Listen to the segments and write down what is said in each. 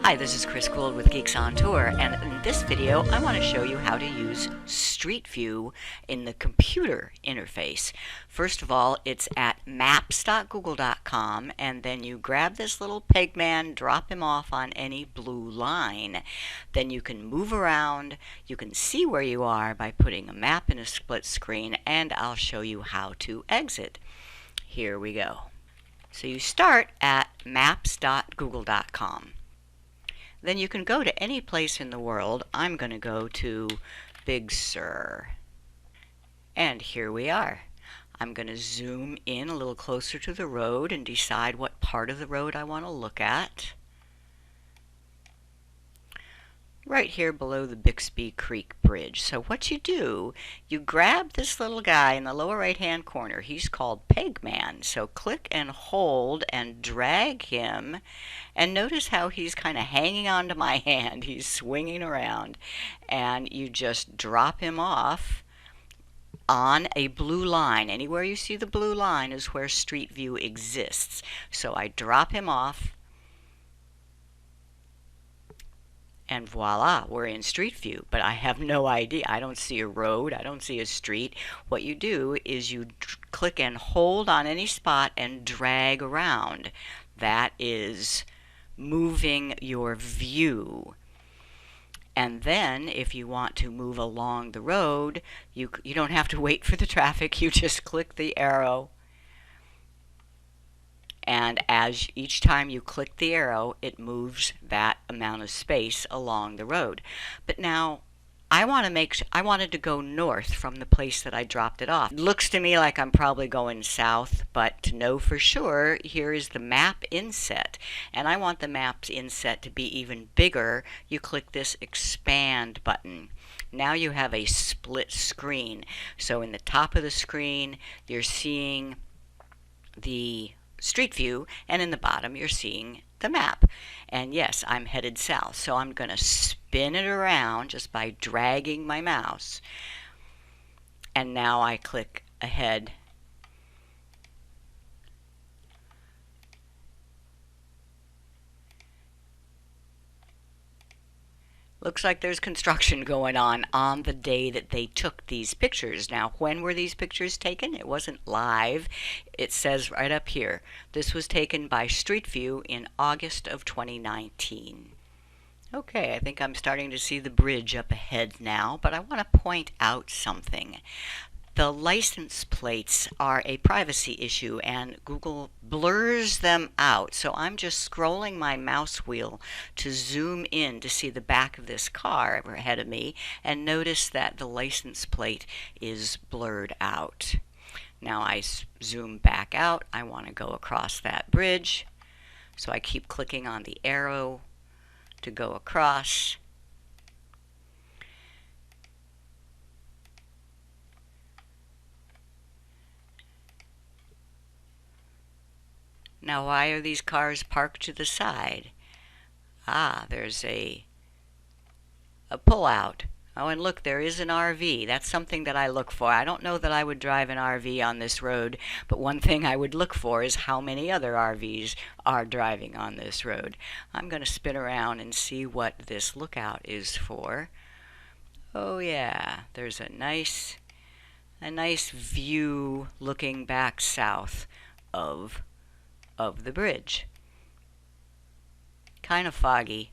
Hi, this is Guld with Geeks On Tour, and in this video I want to show you how to use Street View in the computer interface. First of all, it's at maps.google.com, and then you grab this little Pegman, drop him off on any blue line. Then you can move around, you can see where you are by putting a map in a split screen, and I'll show you how to exit. Here we go. So you start at maps.google.com. Then you can go to any place in the world. I'm going to go to Big Sur. And here we are. I'm going to zoom in a little closer to the road and decide what part of the road I want to look at. Right here below the Bixby Creek Bridge. So what you do, you grab this little guy in the lower right hand corner. He's called Pegman. So click and hold and drag him, and notice how he's kind of hanging onto my hand. He's swinging around, and you just drop him off on a blue line. Anywhere you see the blue line is where Street View exists. So I drop him off, and voila, we're in Street View. But I have no idea. I don't see a road. I don't see a street. What you do is you click and hold on any spot and drag around. That is moving your view. And then if you want to move along the road, you don't have to wait for the traffic. You just click the arrow. And as each time you click the arrow, it moves that amount of space along the road. But now I wanted to go north from the place that I dropped it off. It looks to me like I'm probably going south, but to know for sure, here is the map inset. And I want the map's inset to be even bigger. You click this expand button. Now you have a split screen. So in the top of the screen, you're seeing the Street View, and in the bottom you're seeing the map. And yes, I'm headed south, so I'm going to spin it around just by dragging my mouse. And now I click ahead. Looks like there's construction going on the day that they took these pictures. Now, when were these pictures taken? It wasn't live. It says right up here, this was taken by Street View in August of 2019. Okay, I think I'm starting to see the bridge up ahead now, but I want to point out something. The license plates are a privacy issue, and Google blurs them out. So I'm just scrolling my mouse wheel to zoom in to see the back of this car ahead of me, and notice that the license plate is blurred out. Now I zoom back out. I want to go across that bridge. So I keep clicking on the arrow to go across. Now, why are these cars parked to the side? Ah, there's a pullout. Oh, and look, there is an RV. That's something that I look for. I don't know that I would drive an RV on this road, but one thing I would look for is how many other RVs are driving on this road. I'm going to spin around and see what this lookout is for. Oh yeah, there's a nice view looking back south of the bridge. Kind of foggy.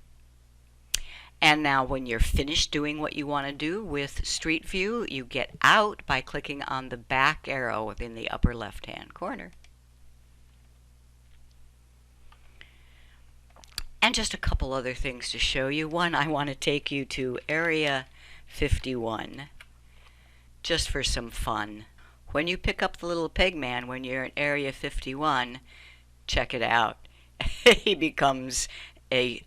And now when you're finished doing what you want to do with Street View, you get out by clicking on the back arrow within the upper left hand corner. And just a couple other things to show you. One, I want to take you to Area 51 just for some fun. When you pick up the little Pegman when you're in Area 51, check it out. He becomes a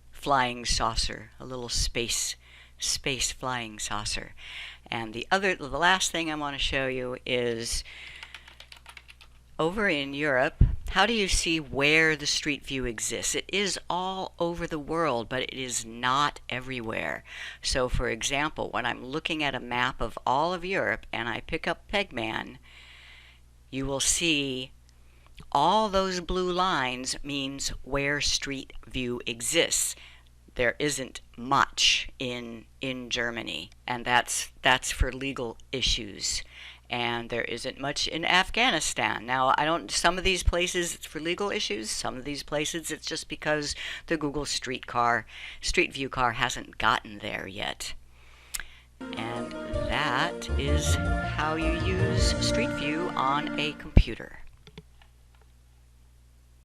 flying saucer, a little space flying saucer. And the last thing I want to show you is over in Europe. How do you see where the Street View exists? It is all over the world, but it is not everywhere. So for example, when I'm looking at a map of all of Europe and I pick up Pegman, you will see All those blue lines means where Street View exists. There isn't much in Germany, and that's for legal issues. And there isn't much in Afghanistan. Now, I don't, some of these places it's for legal issues, some of these places it's just because the Google Street View car hasn't gotten there yet. And that is how you use Street View on a computer.